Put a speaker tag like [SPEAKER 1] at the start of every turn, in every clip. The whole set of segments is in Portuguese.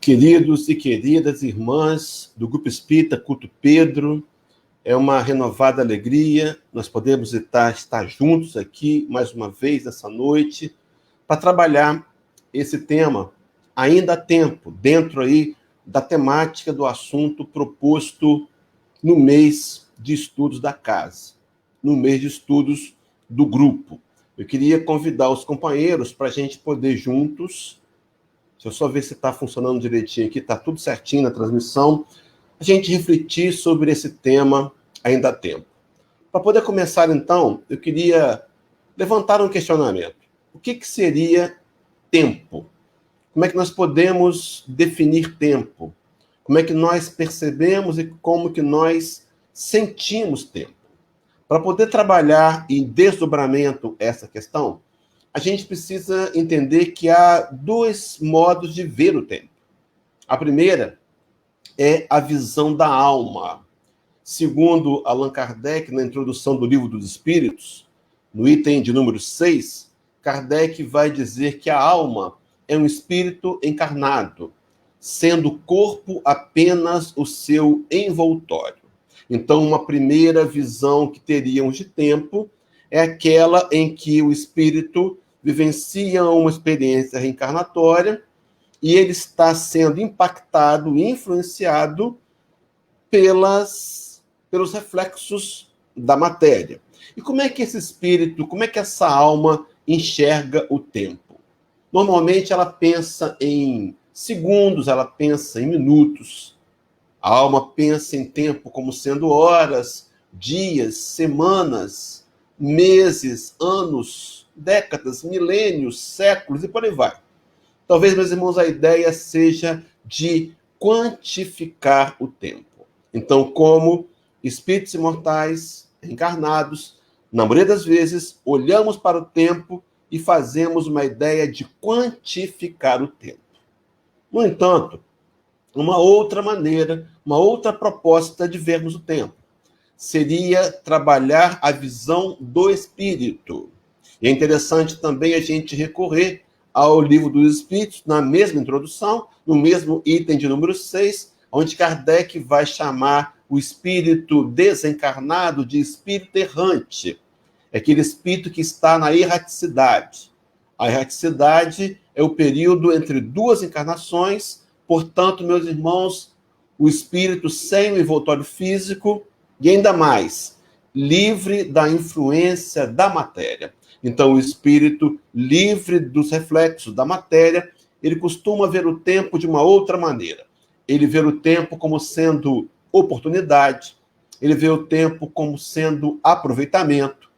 [SPEAKER 1] Queridos e queridas irmãs do Grupo Espírita Culto Pedro, é uma renovada alegria nós podemos estar juntos aqui mais uma vez essa noite para trabalhar esse tema ainda há tempo, dentro aí da temática do assunto proposto no mês de estudos da casa, no mês de estudos do grupo. Eu queria convidar os companheiros para a gente poder juntos, deixa eu só ver se está funcionando direitinho aqui, está tudo certinho na transmissão, a gente refletir sobre esse tema ainda há tempo. Para poder começar, então, eu queria levantar um questionamento. O que seria tempo? Como é que nós podemos definir tempo? Como é que nós percebemos e como que nós sentimos tempo? Para poder trabalhar em desdobramento essa questão, a gente precisa entender que há dois modos de ver o tempo. A primeira é a visão da alma. Segundo Allan Kardec, na introdução do Livro dos Espíritos, no item de número 6, Kardec vai dizer que a alma é um espírito encarnado, sendo o corpo apenas o seu envoltório. Então, uma primeira visão que teríamos de tempo é aquela em que o espírito vivencia uma experiência reencarnatória e ele está sendo impactado e influenciado pelos reflexos da matéria. E como é que esse espírito, como é que essa alma enxerga o tempo? Normalmente ela pensa em segundos, ela pensa em minutos. A alma pensa em tempo como sendo horas, dias, semanas, meses, anos, décadas, milênios, séculos e por aí vai. Talvez, meus irmãos, a ideia seja de quantificar o tempo. Então, como espíritos imortais, encarnados, na maioria das vezes, olhamos para o tempo e fazemos uma ideia de quantificar o tempo. No entanto, uma outra maneira, uma outra proposta de vermos o tempo seria trabalhar a visão do espírito. E é interessante também a gente recorrer ao Livro dos Espíritos, na mesma introdução, no mesmo item de número 6, onde Kardec vai chamar o espírito desencarnado de espírito errante. É aquele espírito que está na erraticidade. A erraticidade é o período entre duas encarnações, portanto, meus irmãos, o espírito sem o envoltório físico e ainda mais, livre da influência da matéria. Então, o espírito livre dos reflexos da matéria, ele costuma ver o tempo de uma outra maneira. Ele vê o tempo como sendo oportunidade, ele vê o tempo como sendo aproveitamento,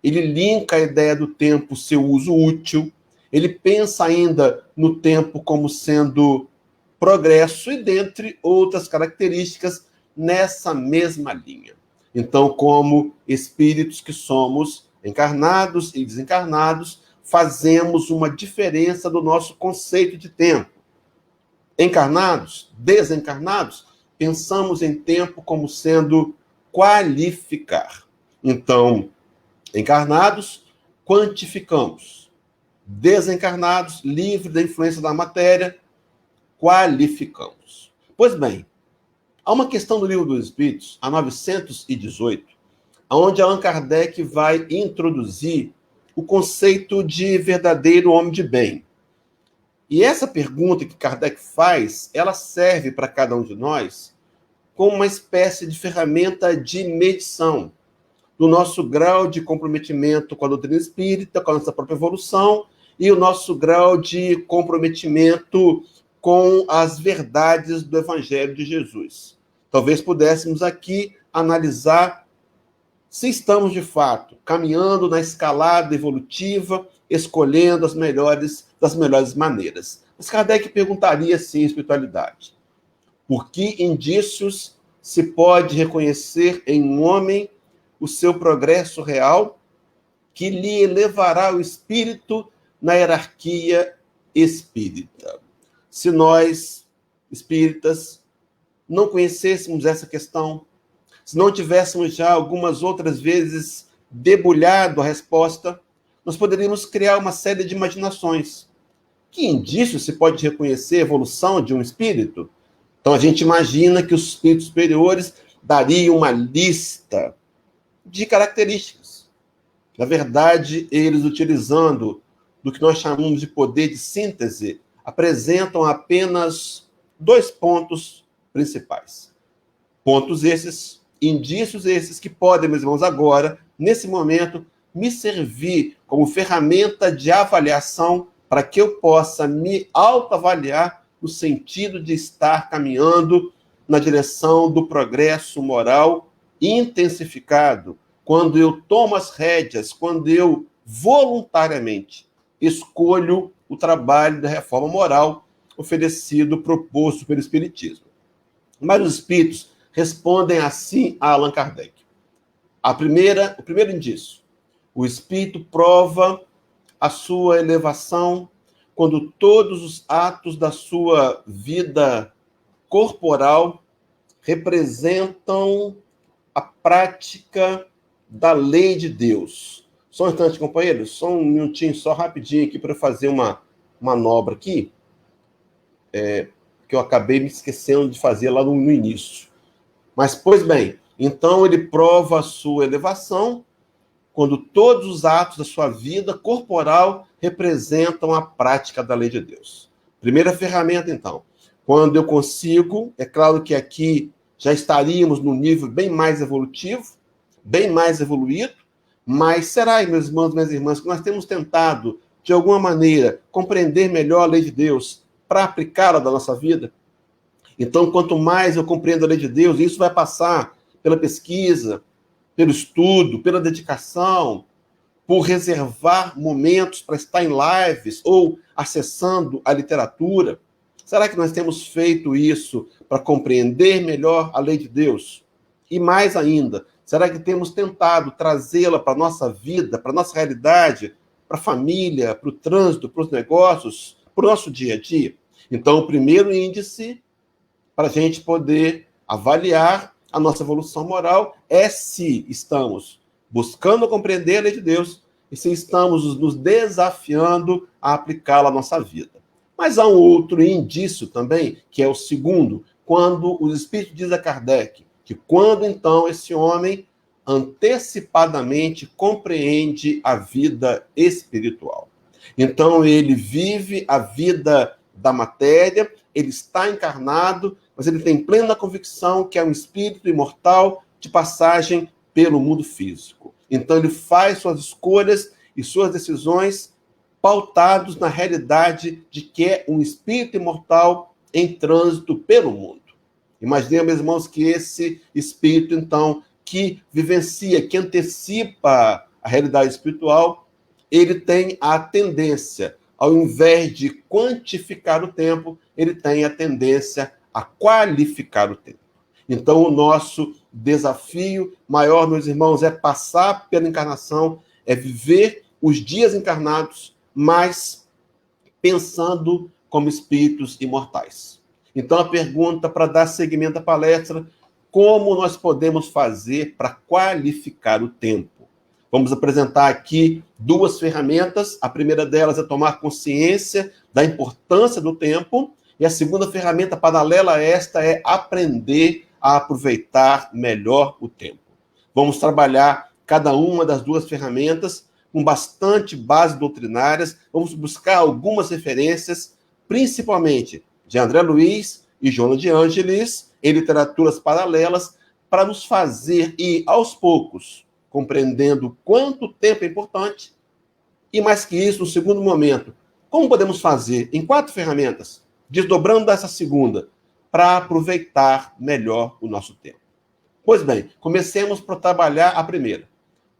[SPEAKER 1] ele linka a ideia do tempo, seu uso útil, ele pensa ainda no tempo como sendo progresso e dentre outras características nessa mesma linha. Então, como espíritos que somos encarnados e desencarnados, fazemos uma diferença do nosso conceito de tempo. Encarnados, desencarnados, pensamos em tempo como sendo qualificar. Então, encarnados, quantificamos. Desencarnados, livre da influência da matéria, qualificamos. Pois bem, há uma questão do Livro dos Espíritos, a 918, onde Allan Kardec vai introduzir o conceito de verdadeiro homem de bem. E essa pergunta que Kardec faz, ela serve para cada um de nós como uma espécie de ferramenta de medição do nosso grau de comprometimento com a doutrina espírita, com a nossa própria evolução, e o nosso grau de comprometimento com as verdades do Evangelho de Jesus. Talvez pudéssemos aqui analisar se estamos, de fato, caminhando na escalada evolutiva, escolhendo das melhores maneiras. Mas Kardec perguntaria, sim, espiritualidade. Por que indícios se pode reconhecer em um homem o seu progresso real que lhe elevará o espírito na hierarquia espírita? Se nós, espíritas, não conhecêssemos essa questão, se não tivéssemos já algumas outras vezes debulhado a resposta, nós poderíamos criar uma série de imaginações. Que indício se pode reconhecer a evolução de um espírito? Então, a gente imagina que os espíritos superiores dariam uma lista de características. Na verdade, eles, utilizando do que nós chamamos de poder de síntese, apresentam apenas 2 pontos principais. Pontos esses, indícios esses, que podem, meus irmãos, agora, nesse momento, me servir como ferramenta de avaliação para que eu possa me autoavaliar no sentido de estar caminhando na direção do progresso moral intensificado, quando eu tomo as rédeas, quando eu voluntariamente escolho o trabalho da reforma moral oferecido, proposto pelo Espiritismo. Mas os espíritos respondem assim a Allan Kardec. O primeiro indício: o espírito prova a sua elevação quando todos os atos da sua vida corporal representam a prática da lei de Deus. Só um instante, companheiros, só um minutinho, só rapidinho aqui para fazer uma manobra aqui, que eu acabei me esquecendo de fazer lá no início. Mas, pois bem, então ele prova a sua elevação quando todos os atos da sua vida corporal representam a prática da lei de Deus. Primeira ferramenta, então. Quando eu consigo, é claro que aqui já estaríamos num nível bem mais evolutivo, bem mais evoluído, mas será, meus irmãos e minhas irmãs, que nós temos tentado, de alguma maneira, compreender melhor a lei de Deus para aplicá-la na nossa vida? Então, quanto mais eu compreendo a lei de Deus, isso vai passar pela pesquisa, pelo estudo, pela dedicação, por reservar momentos para estar em lives ou acessando a literatura. Será que nós temos feito isso para compreender melhor a lei de Deus? E mais ainda, será que temos tentado trazê-la para a nossa vida, para a nossa realidade, para a família, para o trânsito, para os negócios, para o nosso dia a dia? Então, o primeiro índice para a gente poder avaliar a nossa evolução moral é se estamos buscando compreender a lei de Deus e se estamos nos desafiando a aplicá-la à nossa vida. Mas há um outro indício também, que é o segundo, quando os Espíritos dizem a Kardec que quando então esse homem antecipadamente compreende a vida espiritual. Então ele vive a vida da matéria, ele está encarnado, mas ele tem plena convicção que é um espírito imortal de passagem pelo mundo físico. Então ele faz suas escolhas e suas decisões pautados na realidade de que é um espírito imortal em trânsito pelo mundo. Imaginem, meus irmãos, que esse espírito, então, que vivencia, que antecipa a realidade espiritual, ele tem a tendência, ao invés de quantificar o tempo, ele tem a tendência a qualificar o tempo. Então, o nosso desafio maior, meus irmãos, é passar pela encarnação, é viver os dias encarnados, mas pensando como espíritos imortais. Então, a pergunta para dar seguimento à palestra: como nós podemos fazer para qualificar o tempo? Vamos apresentar aqui 2 ferramentas. A primeira delas é tomar consciência da importância do tempo, e a segunda ferramenta paralela a esta é aprender a aproveitar melhor o tempo. Vamos trabalhar cada uma das 2 ferramentas com bastante bases doutrinárias. Vamos buscar algumas referências, principalmente de André Luiz e Joana de Ângeles, em literaturas paralelas, para nos fazer ir aos poucos compreendendo quanto o tempo é importante, e mais que isso, no segundo momento, como podemos fazer em 4 ferramentas, desdobrando dessa segunda, para aproveitar melhor o nosso tempo. Pois bem, comecemos por trabalhar a primeira: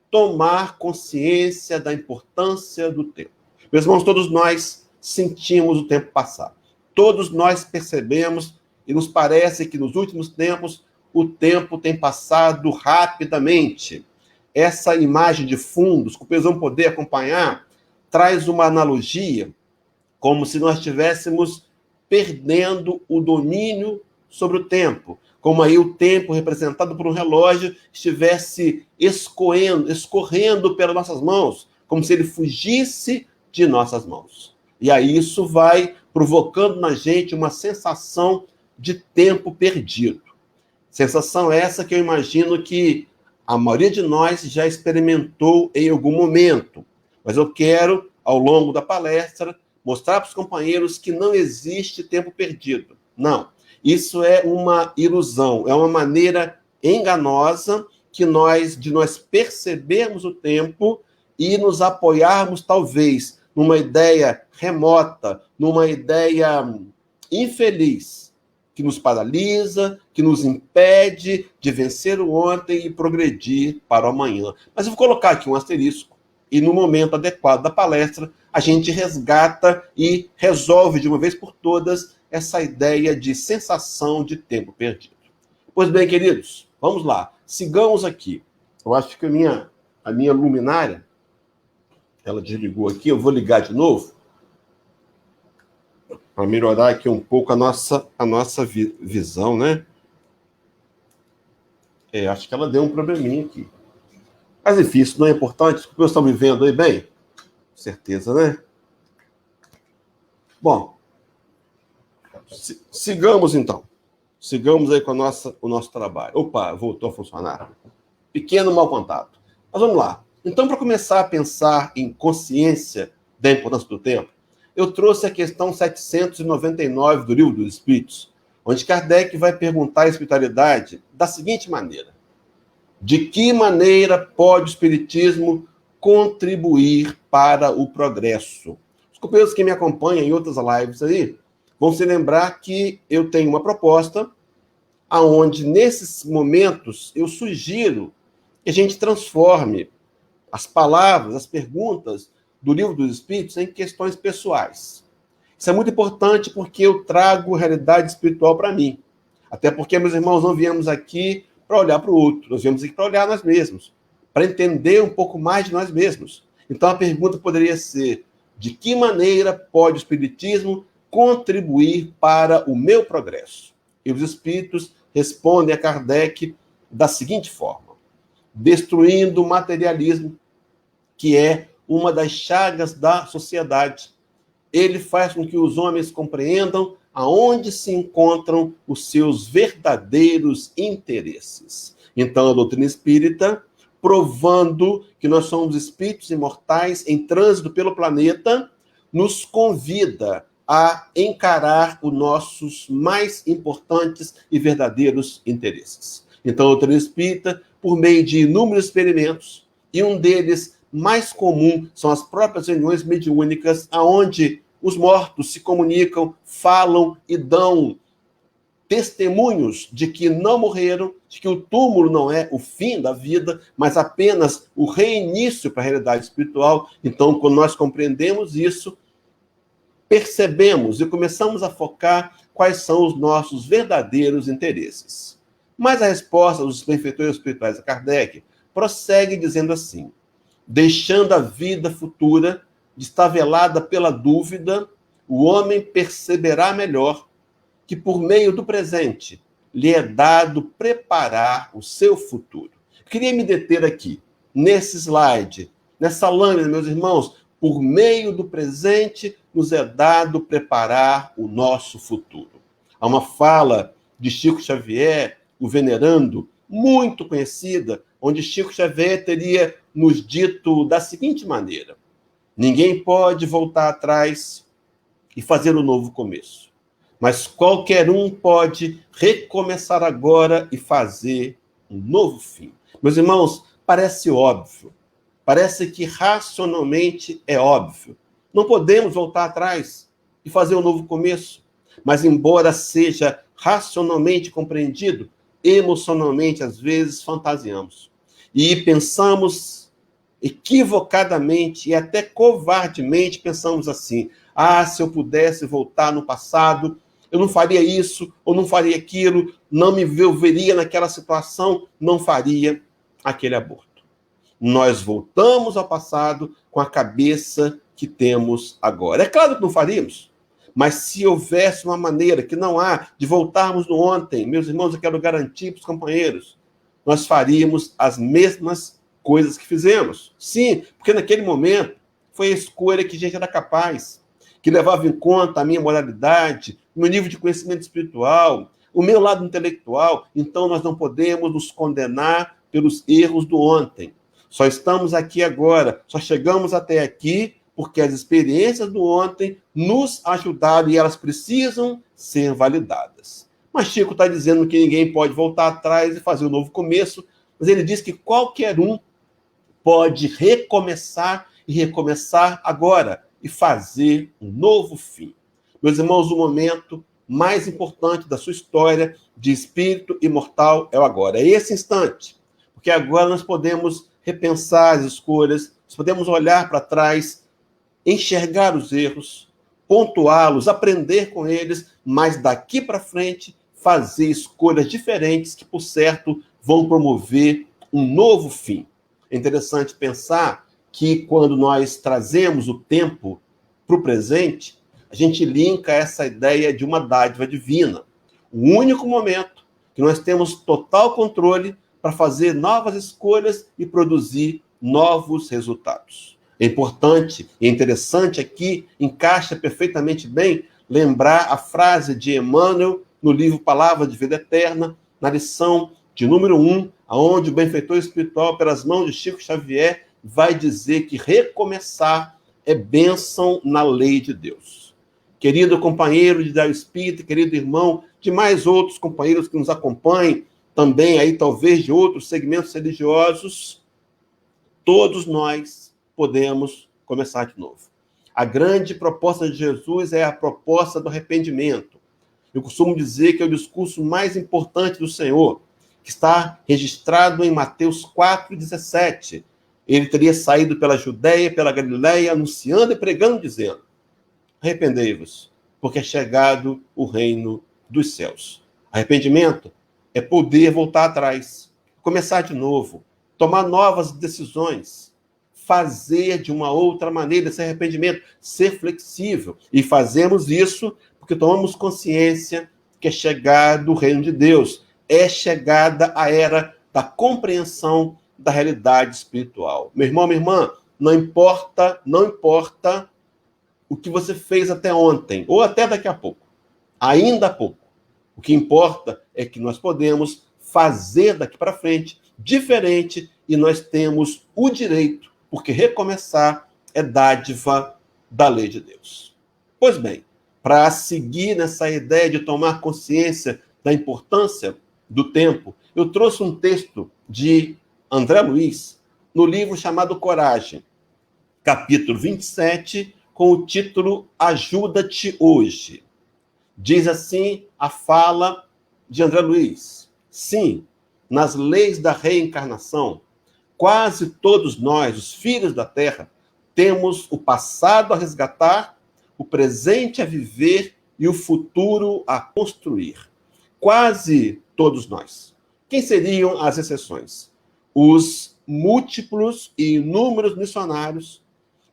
[SPEAKER 1] tomar consciência da importância do tempo. Meus irmãos, todos nós sentimos o tempo passar. Todos nós percebemos e nos parece que nos últimos tempos o tempo tem passado rapidamente. Essa imagem de fundos, que vocês vão poder acompanhar, traz uma analogia, como se nós estivéssemos perdendo o domínio sobre o tempo, como aí o tempo representado por um relógio estivesse escorrendo pelas nossas mãos, como se ele fugisse de nossas mãos. E aí isso vai provocando na gente uma sensação de tempo perdido. Sensação essa que eu imagino que a maioria de nós já experimentou em algum momento. Mas eu quero, ao longo da palestra, mostrar para os companheiros que não existe tempo perdido. Não. Isso é uma ilusão, é uma maneira enganosa de nós percebermos o tempo e nos apoiarmos, talvez, numa ideia remota, numa ideia infeliz, que nos paralisa, que nos impede de vencer o ontem e progredir para o amanhã. Mas eu vou colocar aqui um asterisco, e no momento adequado da palestra, a gente resgata e resolve de uma vez por todas essa ideia de sensação de tempo perdido. Pois bem, queridos, vamos lá. Sigamos aqui. Eu acho que a minha luminária, ela desligou aqui, eu vou ligar de novo para melhorar aqui um pouco a nossa visão, né? Acho que ela deu um probleminha aqui. Mas enfim, isso não é importante. Os que estão me vendo aí bem? Certeza, né? Bom, sigamos então. Sigamos aí com o nosso trabalho. Opa, voltou a funcionar. Pequeno mau contato. Mas vamos lá. Então, para começar a pensar em consciência da importância do tempo, eu trouxe a questão 799 do Livro dos Espíritos, onde Kardec vai perguntar à espiritualidade da seguinte maneira: de que maneira pode o Espiritismo contribuir para o progresso? Os companheiros que me acompanham em outras lives aí vão se lembrar que eu tenho uma proposta aonde, nesses momentos, eu sugiro que a gente transforme as palavras, as perguntas do Livro dos Espíritos em questões pessoais. Isso é muito importante porque eu trago realidade espiritual para mim. Até porque, meus irmãos, não viemos aqui para olhar para o outro, nós viemos aqui para olhar nós mesmos, para entender um pouco mais de nós mesmos. Então a pergunta poderia ser: de que maneira pode o Espiritismo contribuir para o meu progresso? E os Espíritos respondem a Kardec da seguinte forma: destruindo o materialismo, que é uma das chagas da sociedade. Ele faz com que os homens compreendam aonde se encontram os seus verdadeiros interesses. Então, a doutrina espírita, provando que nós somos espíritos imortais em trânsito pelo planeta, nos convida a encarar os nossos mais importantes e verdadeiros interesses. Então, a doutrina espírita, por meio de inúmeros experimentos, e um deles mais comum são as próprias reuniões mediúnicas, aonde os mortos se comunicam, falam e dão testemunhos de que não morreram, de que o túmulo não é o fim da vida, mas apenas o reinício para a realidade espiritual. Então, quando nós compreendemos isso, percebemos e começamos a focar quais são os nossos verdadeiros interesses. Mas a resposta dos benfeitores espirituais a Kardec prossegue dizendo assim: deixando a vida futura destabelada pela dúvida, o homem perceberá melhor que, por meio do presente, lhe é dado preparar o seu futuro. Queria me deter aqui, nesse slide, nessa lâmina, meus irmãos. Por meio do presente, nos é dado preparar o nosso futuro. Há uma fala de Chico Xavier, o venerando, muito conhecida, onde Chico Xavier teria nos dito da seguinte maneira: ninguém pode voltar atrás e fazer um novo começo, mas qualquer um pode recomeçar agora e fazer um novo fim. Meus irmãos, parece óbvio, parece que racionalmente é óbvio. Não podemos voltar atrás e fazer um novo começo, mas embora seja racionalmente compreendido, emocionalmente, às vezes, fantasiamos. E pensamos equivocadamente e até covardemente pensamos assim: ah, se eu pudesse voltar no passado, eu não faria isso ou não faria aquilo, não me veria naquela situação, não faria aquele aborto. Nós voltamos ao passado com a cabeça que temos agora. É claro que não faríamos, mas se houvesse uma maneira, que não há, de voltarmos no ontem, meus irmãos, eu quero garantir para os companheiros, nós faríamos as mesmas coisas que fizemos. Sim, porque naquele momento foi a escolha que a gente era capaz. que levava em conta a minha moralidade, o meu nível de conhecimento espiritual, o meu lado intelectual. Então nós não podemos nos condenar pelos erros do ontem. Só estamos aqui agora, só chegamos até aqui porque as experiências do ontem nos ajudaram e elas precisam ser validadas. Mas Chico está dizendo que ninguém pode voltar atrás e fazer um novo começo, mas ele diz que qualquer um pode recomeçar e recomeçar agora e fazer um novo fim. Meus irmãos, o momento mais importante da sua história de espírito imortal é o agora. É esse instante, porque agora nós podemos repensar as escolhas, nós podemos olhar para trás, enxergar os erros, pontuá-los, aprender com eles, mas daqui para frente fazer escolhas diferentes que, por certo, vão promover um novo fim. É interessante pensar que quando nós trazemos o tempo para o presente, a gente linka essa ideia de uma dádiva divina. O único momento que nós temos total controle para fazer novas escolhas e produzir novos resultados. É importante e interessante aqui, encaixa perfeitamente bem, lembrar a frase de Emmanuel no livro Palavra de Vida Eterna, na lição de número 1, onde o benfeitor espiritual, pelas mãos de Chico Xavier, vai dizer que recomeçar é bênção na lei de Deus. Querido companheiro de Diário Espírita, querido irmão, de mais outros companheiros que nos acompanhem, também aí talvez de outros segmentos religiosos, todos nós podemos começar de novo. A grande proposta de Jesus é a proposta do arrependimento. Eu costumo dizer que é o discurso mais importante do Senhor, que está registrado em Mateus 4,17. Ele teria saído pela Judéia, pela Galiléia, anunciando e pregando, dizendo: arrependei-vos, porque é chegado o reino dos céus. Arrependimento é poder voltar atrás, começar de novo, tomar novas decisões, fazer de uma outra maneira esse arrependimento, ser flexível. E fazemos isso porque tomamos consciência que é chegado o reino de Deus, é chegada a era da compreensão da realidade espiritual. Meu irmão, minha irmã, não importa o que você fez até ontem, ou até daqui a pouco, ainda há pouco. O que importa é que nós podemos fazer daqui para frente diferente e nós temos o direito, porque recomeçar é dádiva da lei de Deus. Pois bem, para seguir nessa ideia de tomar consciência da importância do tempo, eu trouxe um texto de André Luiz no livro chamado Coragem, capítulo 27, com o título Ajuda-te Hoje. Diz assim a fala de André Luiz: sim, nas leis da reencarnação, quase todos nós, os filhos da Terra, temos o passado a resgatar, o presente a viver e o futuro a construir. Quase todos nós. Quem seriam as exceções? Os múltiplos e inúmeros missionários,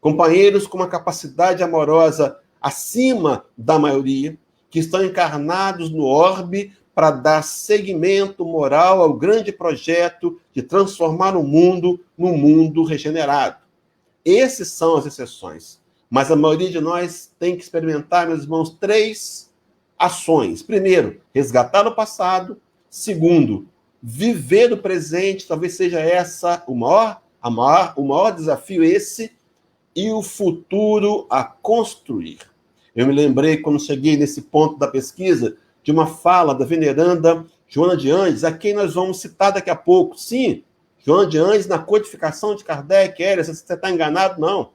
[SPEAKER 1] companheiros com uma capacidade amorosa acima da maioria, que estão encarnados no orbe para dar seguimento moral ao grande projeto de transformar o mundo num mundo regenerado. Esses são as exceções. Mas a maioria de nós tem que experimentar, meus irmãos, 3 ações. Primeiro, resgatar o passado. Segundo, viver o presente. Talvez seja essa o maior desafio esse. E o futuro a construir. Eu me lembrei, quando cheguei nesse ponto da pesquisa, de uma fala da veneranda Joana de Andes, a quem nós vamos citar daqui a pouco. Sim, Joana de Andes, na codificação de Kardec, você está enganado? Não.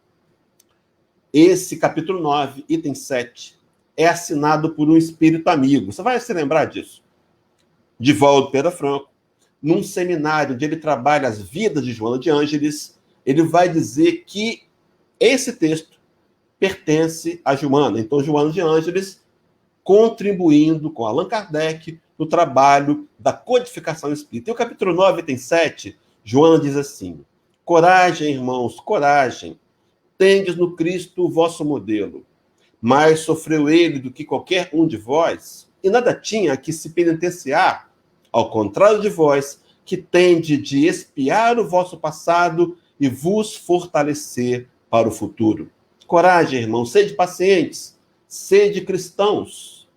[SPEAKER 1] Esse capítulo 9, item 7, é assinado por um espírito amigo. Você vai se lembrar disso. Divaldo Pereira Franco, num seminário onde ele trabalha as vidas de Joana de Ângeles, ele vai dizer que esse texto pertence a Joana. Então, Joana de Ângeles contribuindo com Allan Kardec no trabalho da codificação espírita. E o capítulo 9, item 7, Joana diz assim: coragem, irmãos, coragem. Tendes no Cristo o vosso modelo. Mais sofreu ele do que qualquer um de vós, e nada tinha que se penitenciar, ao contrário de vós, que tende de expiar o vosso passado e vos fortalecer para o futuro. Coragem, irmão, sede pacientes, sede cristãos.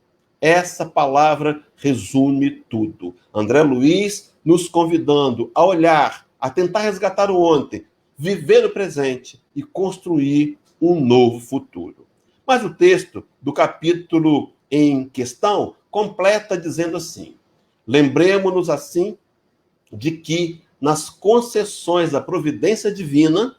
[SPEAKER 1] Essa palavra resume tudo. André Luiz nos convidando a olhar, a tentar resgatar o ontem, viver o presente e construir um novo futuro. Mas o texto do capítulo em questão completa dizendo assim: lembremos-nos assim de que nas concessões da providência divina,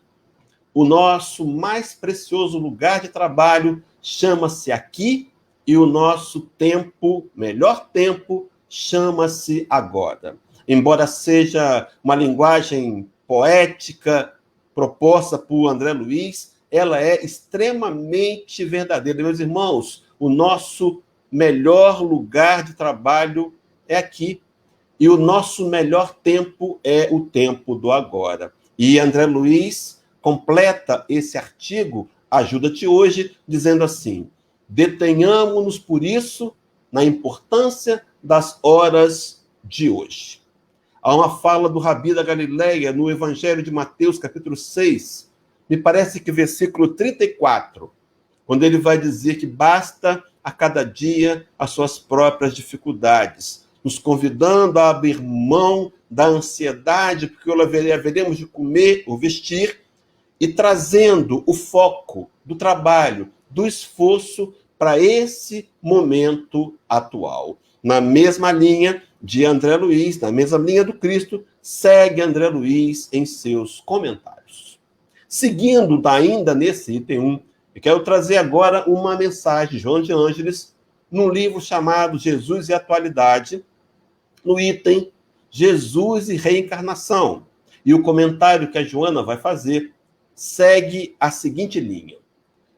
[SPEAKER 1] o nosso mais precioso lugar de trabalho chama-se aqui e o nosso tempo, melhor tempo, chama-se agora. Embora seja uma linguagem poética proposta por André Luiz, ela é extremamente verdadeira. Meus irmãos, o nosso melhor lugar de trabalho é aqui. E o nosso melhor tempo é o tempo do agora. E André Luiz completa esse artigo, Ajuda-te Hoje, dizendo assim: detenhamo-nos, por isso, na importância das horas de hoje. Há uma fala do Rabi da Galileia no Evangelho de Mateus, capítulo 6, me parece que versículo 34, quando ele vai dizer que basta a cada dia as suas próprias dificuldades, nos convidando a abrir mão da ansiedade, porque haveremos de comer ou vestir, e trazendo o foco do trabalho, do esforço para esse momento atual. Na mesma linha de André Luiz, na mesma linha do Cristo, segue André Luiz em seus comentários. Seguindo ainda nesse item 1, eu quero trazer agora uma mensagem de João de Ângeles, num livro chamado Jesus e Atualidade, no item Jesus e Reencarnação. E o comentário que a Joana vai fazer segue a seguinte linha: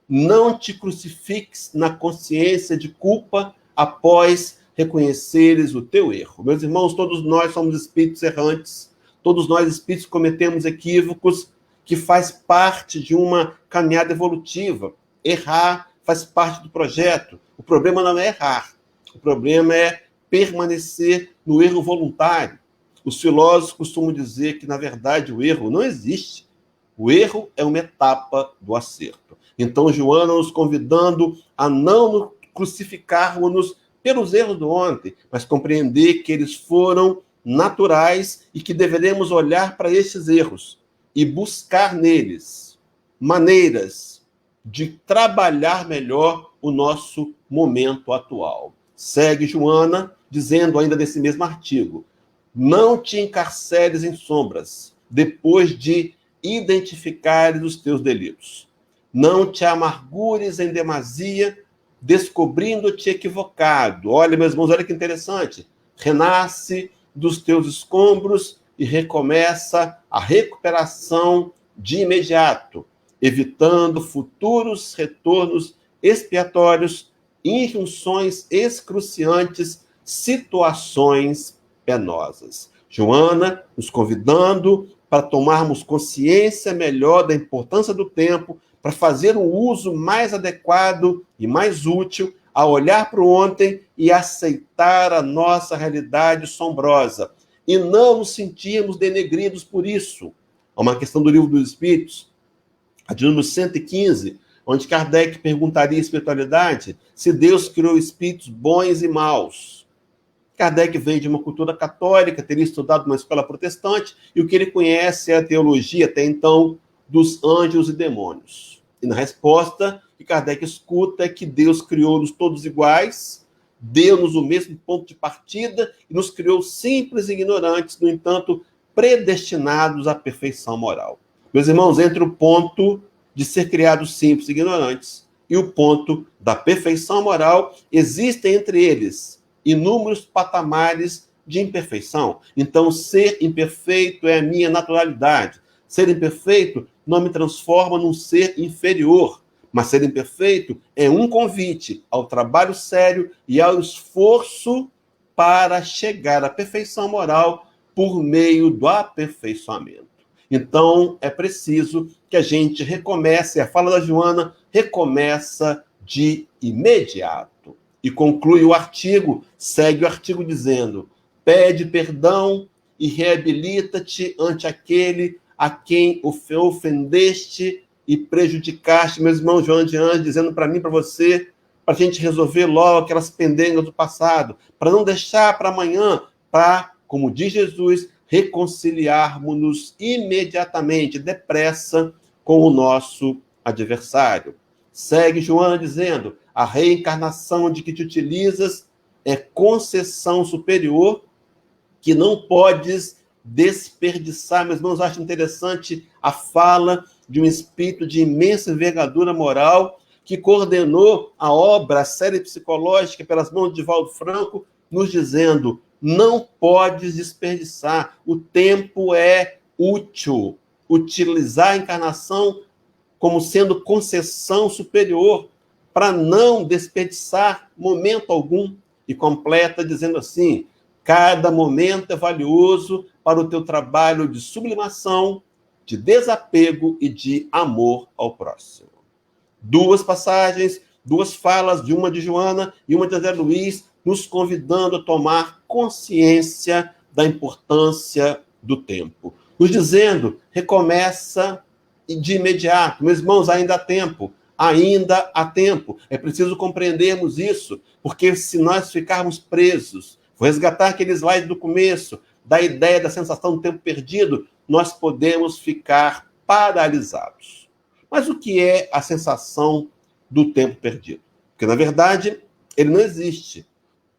[SPEAKER 1] não te crucifiques na consciência de culpa após reconheceres o teu erro. Meus irmãos, todos nós somos espíritos errantes, todos nós espíritos cometemos equívocos, que faz parte de uma caminhada evolutiva. Errar faz parte do projeto. O problema não é errar, o problema é permanecer no erro voluntário. Os filósofos costumam dizer que, na verdade, o erro não existe. O erro é uma etapa do acerto. Então, Joana nos convidando a não crucificarmos-nos pelos erros do ontem, mas compreender que eles foram naturais e que deveremos olhar para esses erros e buscar neles maneiras de trabalhar melhor o nosso momento atual. Segue Joana dizendo ainda nesse mesmo artigo: não te encarceres em sombras, depois de identificares os teus delitos. Não te amargures em demasia, descobrindo-te equivocado. Olha, meus irmãos, olha que interessante. Renasce dos teus escombros e recomeça a recuperação de imediato, evitando futuros retornos expiatórios, injunções excruciantes, situações penosas. Joana nos convidando para tomarmos consciência melhor da importância do tempo, para fazer um uso mais adequado e mais útil, a olhar para o ontem e aceitar a nossa realidade sombrosa, e não nos sentirmos denegridos por isso. Há uma questão do Livro dos Espíritos, a de número 115, onde Kardec perguntaria à espiritualidade se Deus criou espíritos bons e maus. Kardec vem de uma cultura católica, teria estudado uma escola protestante, e o que ele conhece é a teologia, até então, dos anjos e demônios. E na resposta que Kardec escuta é que Deus criou-nos todos iguais, deu-nos o mesmo ponto de partida e nos criou simples e ignorantes, no entanto, predestinados à perfeição moral. Meus irmãos, entre o ponto de ser criados simples e ignorantes e o ponto da perfeição moral, existem entre eles inúmeros patamares de imperfeição. Então, ser imperfeito é a minha naturalidade. Ser imperfeito não me transforma num ser inferior, mas ser imperfeito é um convite ao trabalho sério e ao esforço para chegar à perfeição moral por meio do aperfeiçoamento. Então, é preciso que a gente recomece, a fala da Joana recomeça de imediato. E conclui o artigo, segue o artigo dizendo: pede perdão e reabilita-te ante aquele a quem ofendeste e prejudicaste, meus irmãos João de Anjos, dizendo para mim, para você, para a gente resolver logo aquelas pendengas do passado, para não deixar para amanhã, para, como diz Jesus, reconciliarmos-nos imediatamente, depressa, com o nosso adversário. Segue João dizendo, a reencarnação de que te utilizas é concessão superior que não podes desperdiçar. Meus irmãos, acho interessante a fala de um espírito de imensa envergadura moral que coordenou a obra, a série psicológica, pelas mãos de Divaldo Franco, nos dizendo, não podes desperdiçar, o tempo é útil. Utilizar a encarnação como sendo concessão superior, para não desperdiçar momento algum. E completa dizendo assim, cada momento é valioso para o teu trabalho de sublimação, de desapego e de amor ao próximo. Duas passagens, duas falas, de uma de Joana e uma de André Luiz, nos convidando a tomar consciência da importância do tempo. Nos dizendo, recomeça de imediato. Meus irmãos, ainda há tempo. Ainda há tempo. É preciso compreendermos isso, porque se nós ficarmos presos, vou resgatar aquele slide do começo, da ideia da sensação do tempo perdido, nós podemos ficar paralisados. Mas o que é a sensação do tempo perdido? Porque, na verdade, ele não existe.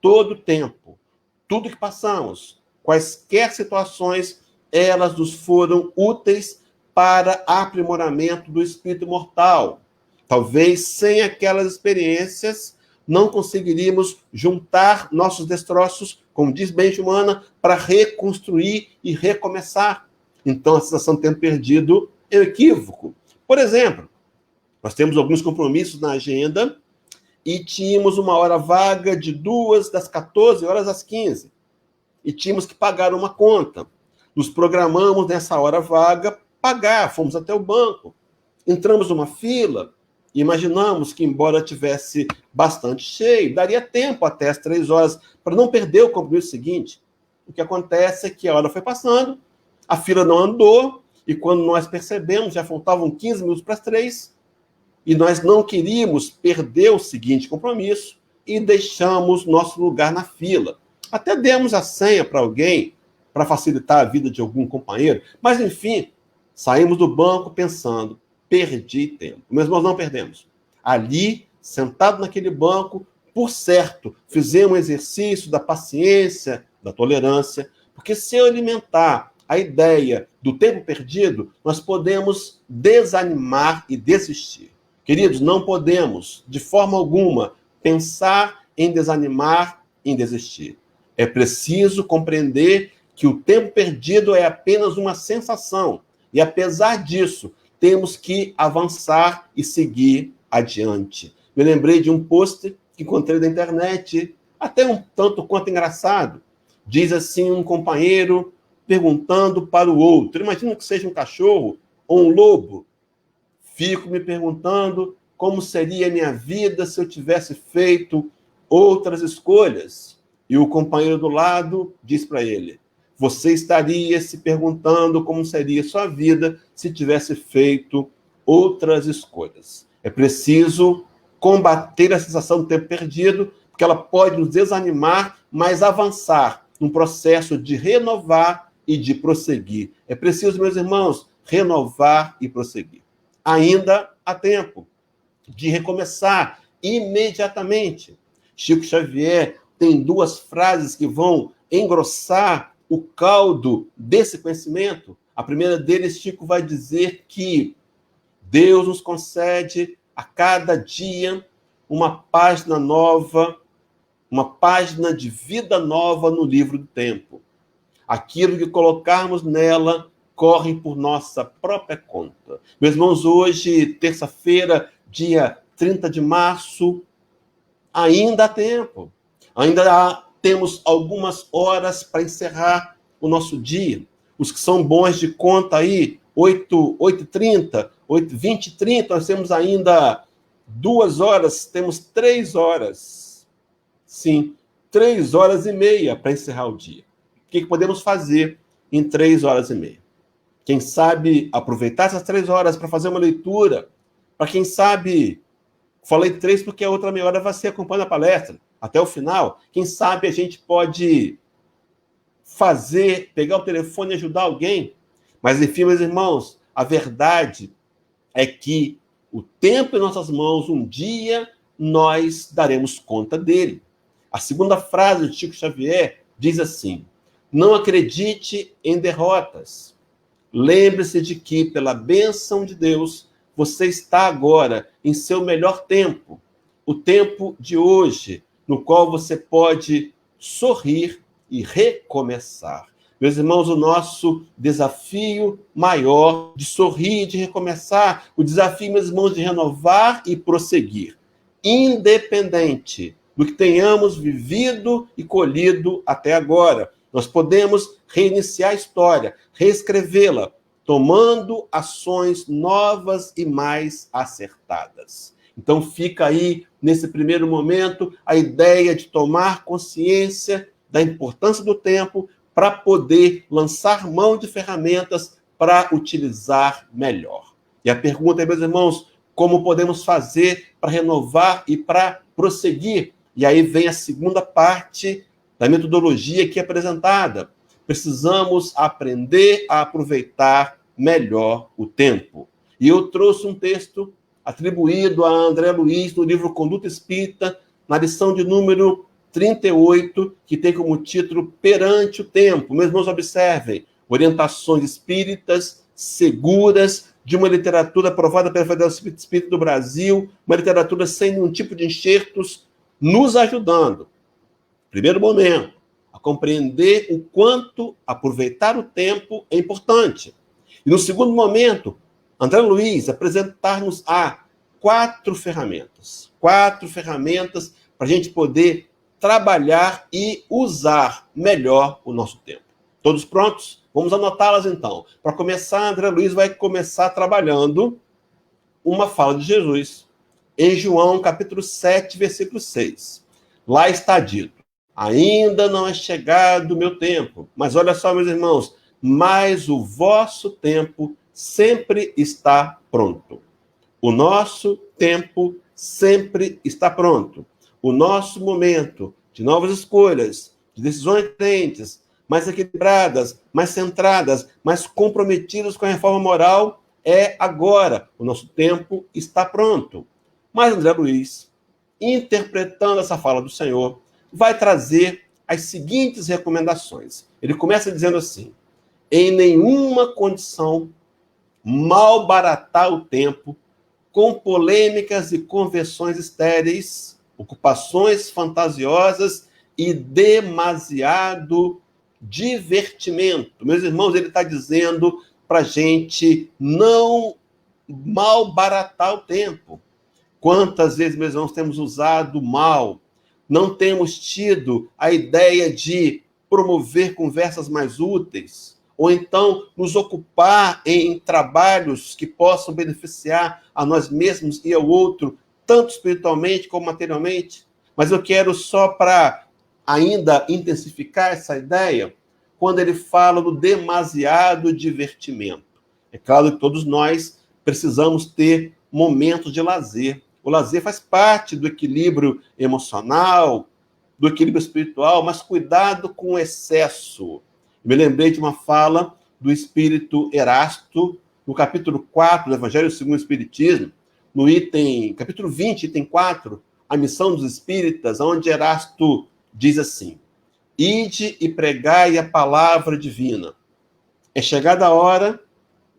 [SPEAKER 1] Todo tempo, tudo que passamos, quaisquer situações, elas nos foram úteis para aprimoramento do espírito mortal. Talvez sem aquelas experiências não conseguiríamos juntar nossos destroços, como diz Benjamin, para reconstruir e recomeçar. Então, a sensação de tempo perdido é um equívoco. Por exemplo, nós temos alguns compromissos na agenda e tínhamos uma hora vaga de 2 das 14 horas às 15. E tínhamos que pagar uma conta. Nos programamos nessa hora vaga pagar, fomos até o banco. Entramos numa fila, imaginamos que, embora tivesse bastante cheio, daria tempo até as 3 horas para não perder o compromisso seguinte. O que acontece é que a hora foi passando, a fila não andou, e quando nós percebemos, já faltavam 15 minutos para as 3, e nós não queríamos perder o seguinte compromisso e deixamos nosso lugar na fila. Até demos a senha para alguém, para facilitar a vida de algum companheiro, mas, enfim, saímos do banco pensando, perdi tempo. Meus irmãos, não perdemos. Ali, sentado naquele banco, por certo, fizemos um exercício da paciência, da tolerância, porque se eu alimentar a ideia do tempo perdido, nós podemos desanimar e desistir. Queridos, não podemos, de forma alguma, pensar em desanimar, em desistir. É preciso compreender que o tempo perdido é apenas uma sensação. E, apesar disso, temos que avançar e seguir adiante. Me lembrei de um post que encontrei na internet, até um tanto quanto engraçado. Diz assim um companheiro perguntando para o outro. Imagina que seja um cachorro ou um lobo. Fico me perguntando como seria a minha vida se eu tivesse feito outras escolhas. E o companheiro do lado diz para ele, você estaria se perguntando como seria sua vida se tivesse feito outras escolhas. É preciso combater a sensação do tempo perdido, porque ela pode nos desanimar, mas avançar num processo de renovar e de prosseguir. É preciso, meus irmãos, renovar e prosseguir. Ainda há tempo de recomeçar imediatamente. Chico Xavier tem 2 frases que vão engrossar o caldo desse conhecimento. A primeira deles, Chico vai dizer que Deus nos concede a cada dia uma página nova, uma página de vida nova no livro do tempo. Aquilo que colocarmos nela corre por nossa própria conta. Meus irmãos, hoje, terça-feira, dia 30 de março, ainda há tempo. Temos algumas horas para encerrar o nosso dia. Os que são bons de conta aí, 8h30, 20h30, nós temos ainda 2 horas, temos 3 horas. Sim, 3 horas e meia para encerrar o dia. O que podemos fazer em 3 horas e meia? Quem sabe aproveitar essas 3 horas para fazer uma leitura. Para quem sabe, falei 3 porque a outra meia hora vai ser acompanhando a palestra até o final. Quem sabe a gente pode pegar o telefone e ajudar alguém. Mas, enfim, meus irmãos, a verdade é que o tempo em nossas mãos, um dia nós daremos conta dele. A segunda frase de Chico Xavier diz assim: não acredite em derrotas. Lembre-se de que, pela bênção de Deus, você está agora em seu melhor tempo, o tempo de hoje, no qual você pode sorrir e recomeçar. Meus irmãos, o nosso desafio maior de sorrir e de recomeçar, o desafio, meus irmãos, de renovar e prosseguir, independente do que tenhamos vivido e colhido até agora. Nós podemos reiniciar a história, reescrevê-la, tomando ações novas e mais acertadas. Então fica aí, nesse primeiro momento, a ideia de tomar consciência da importância do tempo para poder lançar mão de ferramentas para utilizar melhor. E a pergunta é, meus irmãos, como podemos fazer para renovar e para prosseguir? E aí vem a segunda parte da metodologia aqui apresentada. Precisamos aprender a aproveitar melhor o tempo. E eu trouxe um texto atribuído a André Luiz no livro Conduta Espírita, na lição de número 38, que tem como título Perante o Tempo. Meus irmãos, observem, orientações espíritas seguras de uma literatura aprovada pela Federação Espírita do Brasil, uma literatura sem nenhum tipo de enxertos, nos ajudando, primeiro momento, a compreender o quanto aproveitar o tempo é importante. E no segundo momento, André Luiz apresentar-nos 4 ferramentas. 4 ferramentas para a gente poder trabalhar e usar melhor o nosso tempo. Todos prontos? Vamos anotá-las então. Para começar, André Luiz vai começar trabalhando uma fala de Jesus em João capítulo 7, versículo 6. Lá está dito: ainda não é chegado o meu tempo. Mas olha só, meus irmãos, mas o vosso tempo sempre está pronto. O nosso tempo sempre está pronto. O nosso momento de novas escolhas, de decisões diferentes, mais equilibradas, mais centradas, mais comprometidas com a reforma moral, é agora. O nosso tempo está pronto. Mas André Luiz, interpretando essa fala do Senhor, vai trazer as seguintes recomendações. Ele começa dizendo assim: em nenhuma condição malbaratar o tempo com polêmicas e conversões estéreis, ocupações fantasiosas e demasiado divertimento. Meus irmãos, ele está dizendo para a gente não malbaratar o tempo. Quantas vezes, meus irmãos, temos usado mal, não temos tido a ideia de promover conversas mais úteis, ou então nos ocupar em trabalhos que possam beneficiar a nós mesmos e ao outro, tanto espiritualmente como materialmente. Mas eu quero só para ainda intensificar essa ideia, quando ele fala do demasiado divertimento. É claro que todos nós precisamos ter momentos de lazer. O lazer faz parte do equilíbrio emocional, do equilíbrio espiritual, mas cuidado com o excesso. Me lembrei de uma fala do espírito Erasto, no capítulo 4 do Evangelho segundo o Espiritismo, no capítulo 20, item 4, a missão dos espíritas, onde Erasto diz assim: ide e pregai a palavra divina. É chegada a hora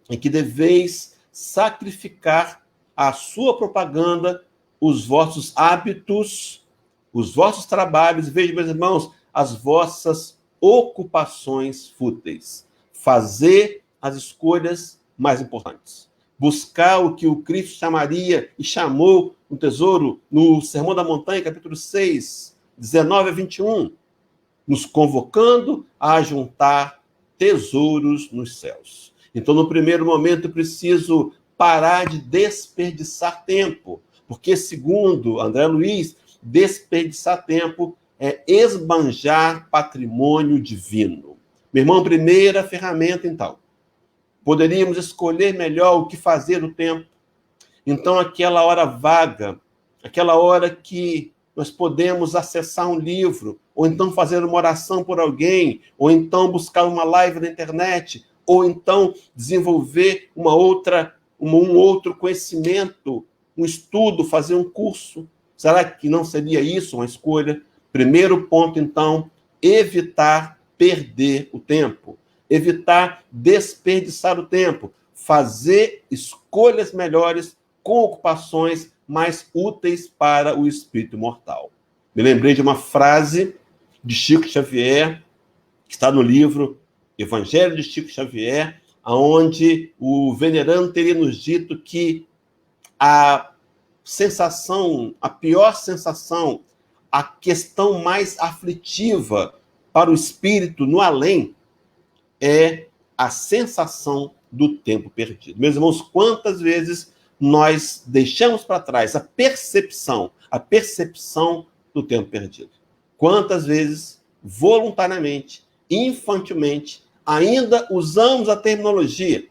[SPEAKER 1] em que deveis sacrificar a sua propaganda, os vossos hábitos, os vossos trabalhos, vejam, meus irmãos, as vossas ocupações fúteis. Fazer as escolhas mais importantes. Buscar o que o Cristo chamaria e chamou um tesouro no Sermão da Montanha, capítulo 6, 19 a 21, nos convocando a juntar tesouros nos céus. Então, no primeiro momento, eu preciso parar de desperdiçar tempo, porque, segundo André Luiz, desperdiçar tempo é esbanjar patrimônio divino. Meu irmão, primeira ferramenta, então. Poderíamos escolher melhor o que fazer no tempo. Então, aquela hora vaga, aquela hora que nós podemos acessar um livro, ou então fazer uma oração por alguém, ou então buscar uma live na internet, ou então desenvolver um outro conhecimento, um estudo, fazer um curso. Será que não seria isso uma escolha? Primeiro ponto, então, evitar perder o tempo. Evitar desperdiçar o tempo. Fazer escolhas melhores com ocupações mais úteis para o espírito mortal. Me lembrei de uma frase de Chico Xavier, que está no livro Evangelho de Chico Xavier, onde o venerando teria nos dito que a pior sensação, a questão mais aflitiva para o espírito no além é a sensação do tempo perdido. Meus irmãos, quantas vezes nós deixamos para trás a percepção do tempo perdido? Quantas vezes, voluntariamente, infantilmente, ainda usamos a terminologia: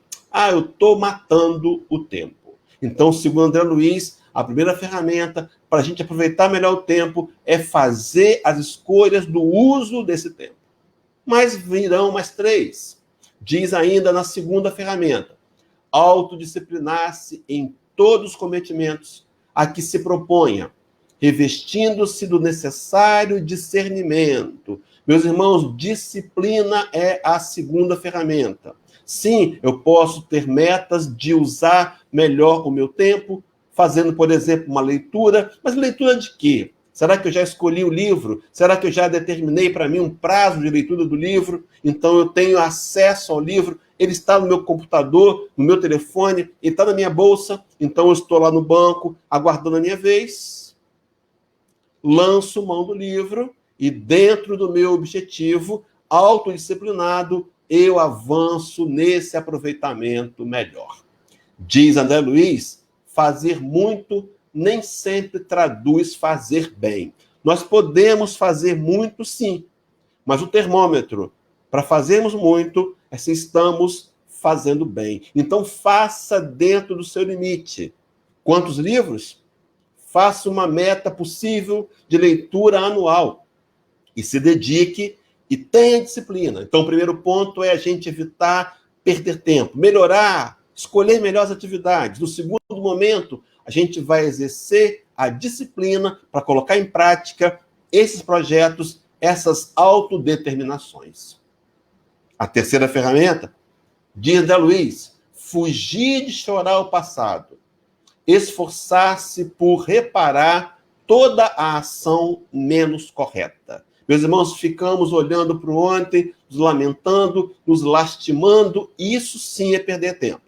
[SPEAKER 1] eu estou matando o tempo. Então, segundo André Luiz, a primeira ferramenta para a gente aproveitar melhor o tempo é fazer as escolhas do uso desse tempo. Mas virão mais 3. Diz ainda na segunda ferramenta: autodisciplinar-se em todos os cometimentos a que se proponha, revestindo-se do necessário discernimento. Meus irmãos, disciplina é a segunda ferramenta. Sim, eu posso ter metas de usar melhor o meu tempo, fazendo, por exemplo, uma leitura. Mas leitura de quê? Será que eu já escolhi o livro? Será que eu já determinei para mim um prazo de leitura do livro? Então eu tenho acesso ao livro, ele está no meu computador, no meu telefone, ele está na minha bolsa, então eu estou lá no banco, aguardando a minha vez, lanço mão do livro e dentro do meu objetivo autodisciplinado, eu avanço nesse aproveitamento melhor. Diz André Luiz, fazer muito nem sempre traduz fazer bem. Nós podemos fazer muito, sim, mas o termômetro para fazermos muito é se estamos fazendo bem. Então, faça dentro do seu limite. Quantos livros? Faça uma meta possível de leitura anual e se dedique e tenha disciplina. Então, o primeiro ponto é a gente evitar perder tempo, melhorar, escolher melhores atividades. No segundo momento, a gente vai exercer a disciplina para colocar em prática esses projetos, essas autodeterminações. A terceira ferramenta, diz André Luiz, fugir de chorar o passado, esforçar-se por reparar toda a ação menos correta. Meus irmãos, ficamos olhando para o ontem, nos lamentando, nos lastimando, e isso sim é perder tempo.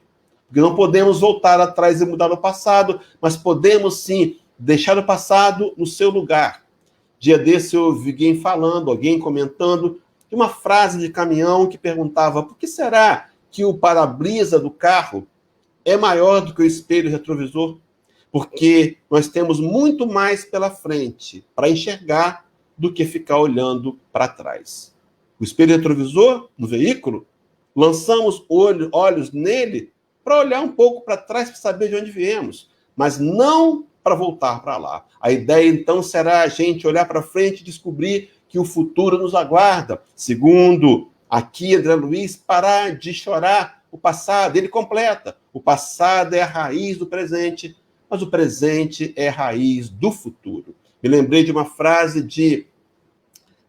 [SPEAKER 1] Porque não podemos voltar atrás e mudar o passado, mas podemos sim deixar o passado no seu lugar. Dia desse eu ouvi alguém falando, alguém comentando, de uma frase de caminhão que perguntava: por que será que o para-brisa do carro é maior do que o espelho retrovisor? Porque nós temos muito mais pela frente para enxergar do que ficar olhando para trás. O espelho retrovisor no veículo, lançamos olhos nele para olhar um pouco para trás, para saber de onde viemos, mas não para voltar para lá. A ideia, então, será a gente olhar para frente e descobrir que o futuro nos aguarda. Segundo, aqui, André Luiz, parar de chorar o passado. Ele completa: o passado é a raiz do presente, mas o presente é a raiz do futuro. Me lembrei de uma frase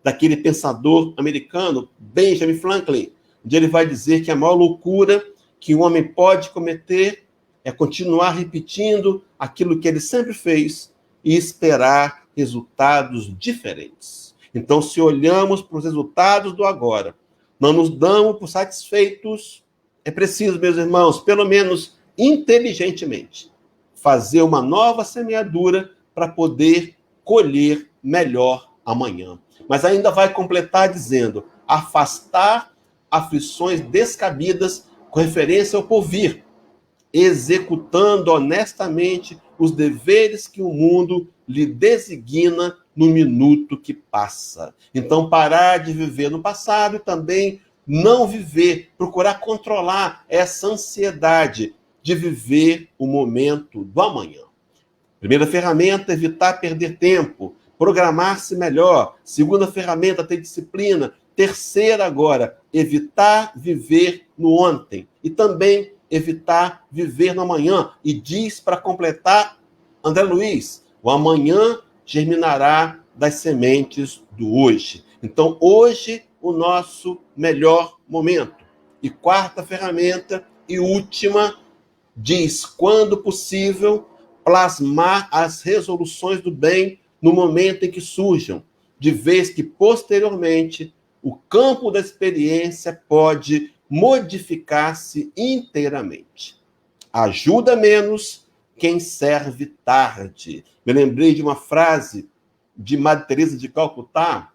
[SPEAKER 1] daquele pensador americano, Benjamin Franklin, onde ele vai dizer que a maior loucura que o homem pode cometer é continuar repetindo aquilo que ele sempre fez e esperar resultados diferentes. Então, se olhamos para os resultados do agora, não nos damos por satisfeitos, é preciso, meus irmãos, pelo menos inteligentemente, fazer uma nova semeadura para poder colher melhor amanhã. Mas ainda vai completar dizendo: afastar aflições descabidas com referência ao porvir, executando honestamente os deveres que o mundo lhe designa no minuto que passa. Então, parar de viver no passado e também não viver, procurar controlar essa ansiedade de viver o momento do amanhã. Primeira ferramenta, evitar perder tempo, programar-se melhor. Segunda ferramenta, ter disciplina. Terceira, agora, evitar viver no ontem e também evitar viver no amanhã. E diz, para completar, André Luiz, o amanhã germinará das sementes do hoje. Então, hoje, o nosso melhor momento. E quarta ferramenta e última, diz, quando possível, plasmar as resoluções do bem no momento em que surjam, de vez que, posteriormente, o campo da experiência pode modificar-se inteiramente. Ajuda menos quem serve tarde. Me lembrei de uma frase de Madre Teresa de Calcutá,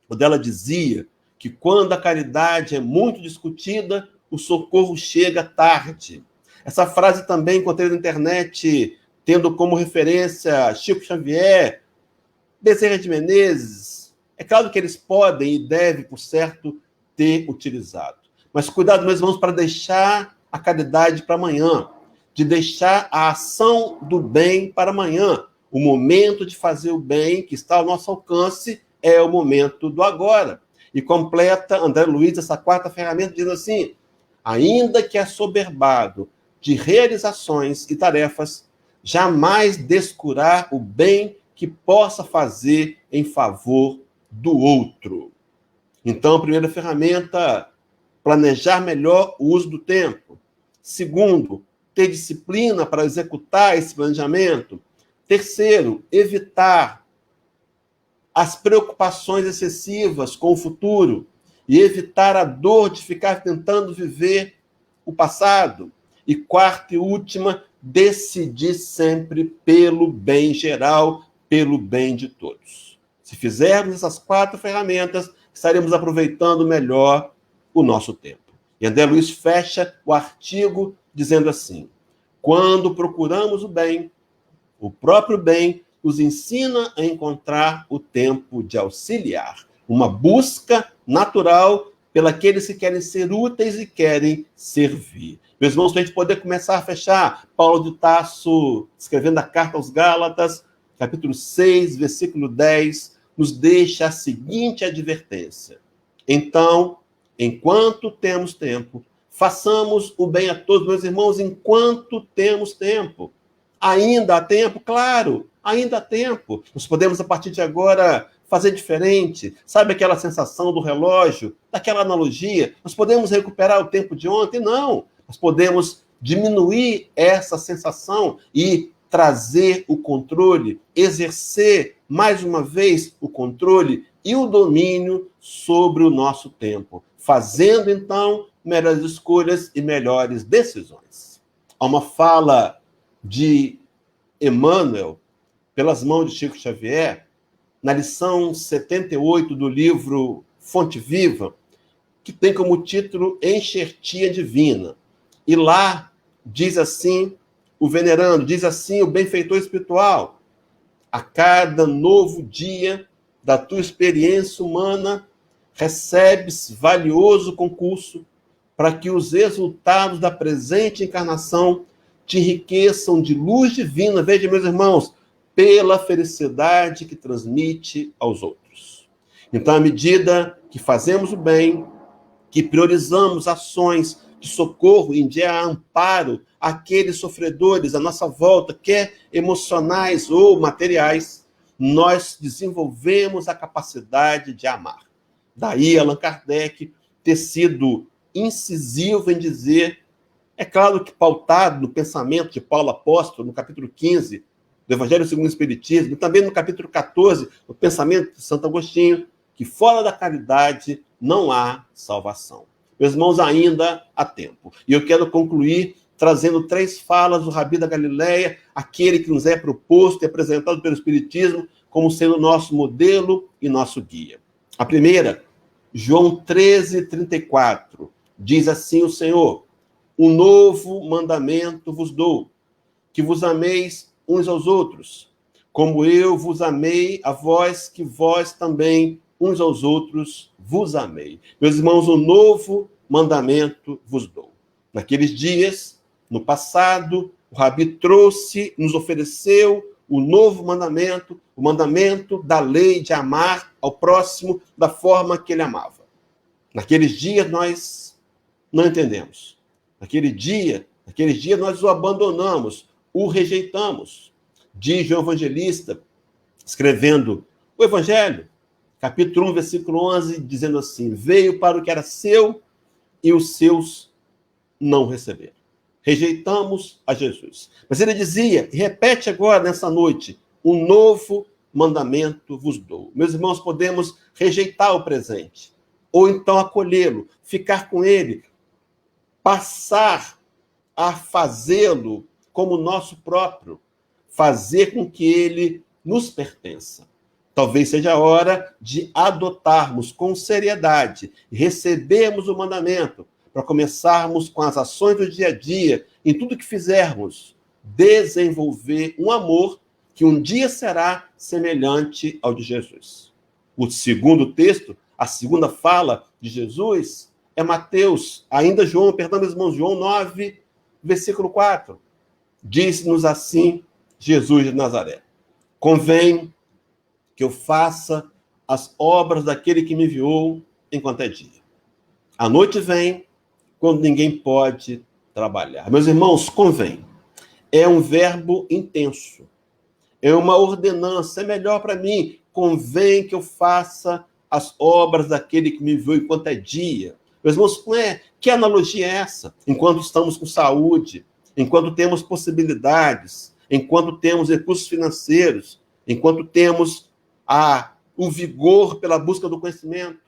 [SPEAKER 1] onde ela dizia que quando a caridade é muito discutida, o socorro chega tarde. Essa frase também encontrei na internet, tendo como referência Chico Xavier, Bezerra de Menezes. É claro que eles podem e devem, por certo, ter utilizado. Mas cuidado, meus irmãos, para deixar a caridade para amanhã, de deixar a ação do bem para amanhã. O momento de fazer o bem que está ao nosso alcance é o momento do agora. E completa André Luiz essa quarta ferramenta, dizendo assim, ainda que assoberbado de realizações e tarefas, jamais descurar o bem que possa fazer em favor do outro. Então, a primeira ferramenta, planejar melhor o uso do tempo. Segundo, ter disciplina para executar esse planejamento. Terceiro, evitar as preocupações excessivas com o futuro e evitar a dor de ficar tentando viver o passado. E quarta e última, decidir sempre pelo bem geral, pelo bem de todos. Se fizermos essas quatro ferramentas, estaremos aproveitando melhor o nosso tempo. E André Luiz fecha o artigo dizendo assim, quando procuramos o bem, o próprio bem nos ensina a encontrar o tempo de auxiliar, uma busca natural pelos que querem ser úteis e querem servir. Meus irmãos, para a gente poder começar a fechar, Paulo de Tarso, escrevendo a carta aos Gálatas, capítulo 6, versículo 10, nos deixa a seguinte advertência. Então, enquanto temos tempo, façamos o bem a todos, meus irmãos, enquanto temos tempo. Ainda há tempo? Claro, ainda há tempo. Nós podemos, a partir de agora, fazer diferente. Sabe aquela sensação do relógio, daquela analogia? Nós podemos recuperar o tempo de ontem? Não. Nós podemos diminuir essa sensação e trazer o controle, exercer, mais uma vez, o controle e o domínio sobre o nosso tempo, fazendo, então, melhores escolhas e melhores decisões. Há uma fala de Emmanuel, pelas mãos de Chico Xavier, na lição 78 do livro Fonte Viva, que tem como título Enxertia Divina. E lá diz assim o venerando, diz assim o benfeitor espiritual, a cada novo dia da tua experiência humana, recebes valioso concurso para que os resultados da presente encarnação te enriqueçam de luz divina, veja, meus irmãos, pela felicidade que transmite aos outros. Então, à medida que fazemos o bem, que priorizamos ações de socorro e de amparo àqueles sofredores à nossa volta, quer emocionais ou materiais, nós desenvolvemos a capacidade de amar. Daí Allan Kardec ter sido incisivo em dizer, é claro que pautado no pensamento de Paulo Apóstolo, no capítulo 15 do Evangelho segundo o Espiritismo, e também no capítulo 14, no pensamento de Santo Agostinho, que fora da caridade não há salvação. Meus irmãos, ainda há tempo. E eu quero concluir trazendo 3 falas do Rabi da Galileia, aquele que nos é proposto e apresentado pelo Espiritismo como sendo nosso modelo e nosso guia. A primeira, João 13, 34, diz assim o Senhor, um novo mandamento vos dou, que vos ameis uns aos outros, como eu vos amei a vós, que vós também uns aos outros vos amei. Meus irmãos, um novo mandamento vos dou. Naqueles dias, no passado, o Rabi trouxe, nos ofereceu o novo mandamento, o mandamento da lei de amar ao próximo da forma que ele amava. Naqueles dias nós não entendemos. Naqueles dias nós o abandonamos, o rejeitamos. Diz João Evangelista, escrevendo o Evangelho, capítulo 1, versículo 11, dizendo assim: veio para o que era seu e os seus não receberam. Rejeitamos a Jesus. Mas ele dizia, e repete agora nessa noite, um novo mandamento vos dou. Meus irmãos, podemos rejeitar o presente, ou então acolhê-lo, ficar com ele, passar a fazê-lo como nosso próprio, fazer com que ele nos pertença. Talvez seja a hora de adotarmos com seriedade e recebermos o mandamento para começarmos com as ações do dia a dia, em tudo que fizermos, desenvolver um amor que um dia será semelhante ao de Jesus. O segundo texto, a segunda fala de Jesus, é Mateus, meus irmãos, João 9, versículo 4. Diz-nos assim Jesus de Nazaré: convém que eu faça as obras daquele que me enviou enquanto é dia. A noite vem quando ninguém pode trabalhar. Meus irmãos, convém. É um verbo intenso. É uma ordenança. É melhor para mim. Convém que eu faça as obras daquele que me enviou enquanto é dia. Meus irmãos, que analogia é essa? Enquanto estamos com saúde, enquanto temos possibilidades, enquanto temos recursos financeiros, enquanto temos o vigor pela busca do conhecimento.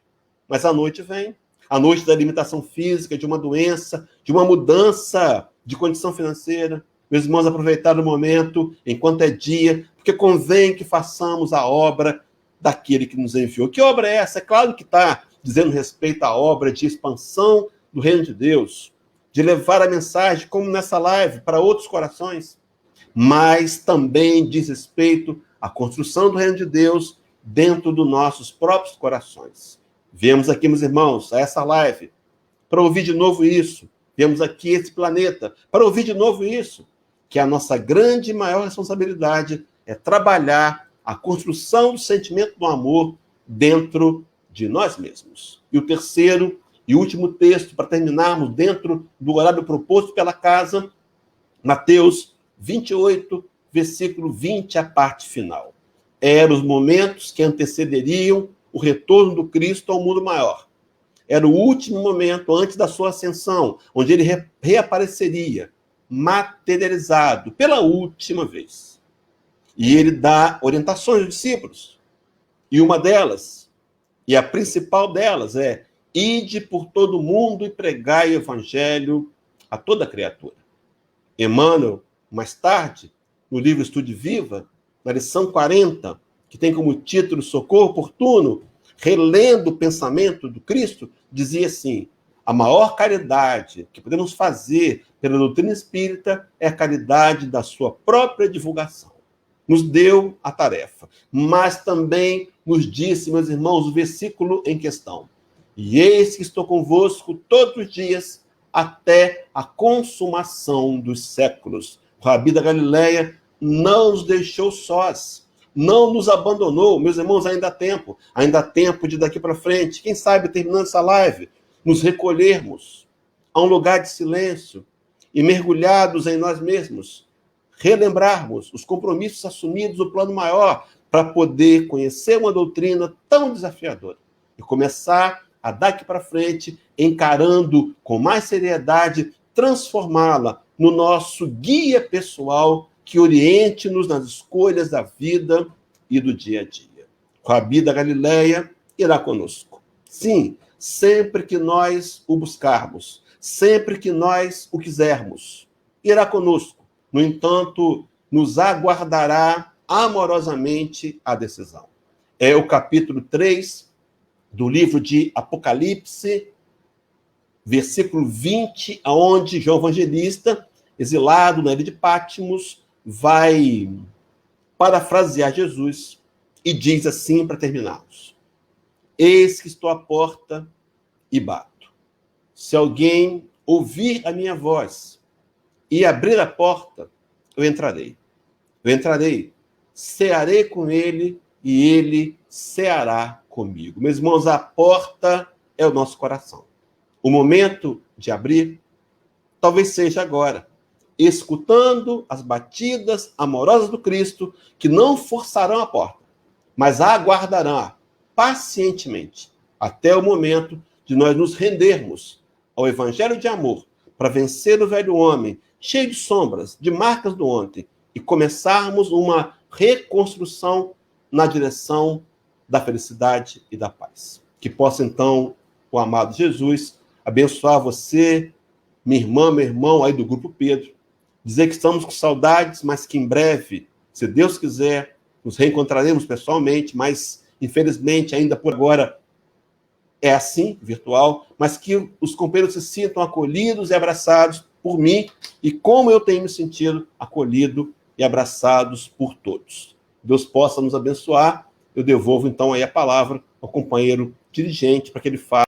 [SPEAKER 1] Mas a noite vem. A noite da limitação física, de uma doença, de uma mudança de condição financeira. Meus irmãos, aproveitar o momento, enquanto é dia, porque convém que façamos a obra daquele que nos enviou. Que obra é essa? É claro que está dizendo respeito à obra de expansão do reino de Deus, de levar a mensagem, como nessa live, para outros corações, mas também diz respeito à construção do reino de Deus dentro dos nossos próprios corações. Viemos aqui, meus irmãos, a essa live, para ouvir de novo isso. Viemos aqui esse planeta para ouvir de novo isso, que a nossa grande e maior responsabilidade é trabalhar a construção do sentimento do amor dentro de nós mesmos. E o terceiro e último texto, para terminarmos dentro do horário proposto pela casa, Mateus 28, versículo 20, a parte final. Eram os momentos que antecederiam o retorno do Cristo ao mundo maior. Era o último momento antes da sua ascensão, onde ele reapareceria, materializado pela última vez. E ele dá orientações aos discípulos. E uma delas, e a principal delas, é: ide por todo o mundo e pregai o evangelho a toda criatura. Emmanuel, mais tarde, no livro Estude Viva, na lição 40, que tem como título Socorro Oportuno, relendo o pensamento do Cristo, dizia assim: a maior caridade que podemos fazer pela doutrina espírita é a caridade da sua própria divulgação. Nos deu a tarefa, mas também nos disse, meus irmãos, o versículo em questão: e eis que estou convosco todos os dias até a consumação dos séculos. O Rabi da Galileia não nos deixou sós, não nos abandonou. Meus irmãos, ainda há tempo de daqui para frente, quem sabe terminando essa live, nos recolhermos a um lugar de silêncio e mergulhados em nós mesmos, relembrarmos os compromissos assumidos no plano maior para poder conhecer uma doutrina tão desafiadora e começar a daqui para frente, encarando com mais seriedade, transformá-la no nosso guia pessoal que oriente-nos nas escolhas da vida e do dia a dia. O Rabi da Galileia irá conosco. Sim, sempre que nós o buscarmos, sempre que nós o quisermos, irá conosco. No entanto, nos aguardará amorosamente a decisão. É o capítulo 3 do livro de Apocalipse, versículo 20, aonde João Evangelista, exilado na ilha de Patmos, vai parafrasear Jesus e diz assim para terminarmos: Eis que estou à porta e bato. Se alguém ouvir a minha voz e abrir a porta, eu entrarei. Eu entrarei, cearei com ele e ele ceará comigo. Meus irmãos, a porta é o nosso coração. O momento de abrir talvez seja agora, escutando as batidas amorosas do Cristo, que não forçarão a porta, mas a aguardarão pacientemente até o momento de nós nos rendermos ao evangelho de amor para vencer o velho homem, cheio de sombras, de marcas do ontem, e começarmos uma reconstrução na direção da felicidade e da paz. Que possa, então, o amado Jesus abençoar você, minha irmã, meu irmão aí do Grupo Pedro, dizer que estamos com saudades, mas que em breve, se Deus quiser, nos reencontraremos pessoalmente, mas infelizmente ainda por agora é assim, virtual, mas que os companheiros se sintam acolhidos e abraçados por mim e como eu tenho me sentido acolhido e abraçados por todos. Deus possa nos abençoar. Eu devolvo então aí a palavra ao companheiro dirigente para que ele fale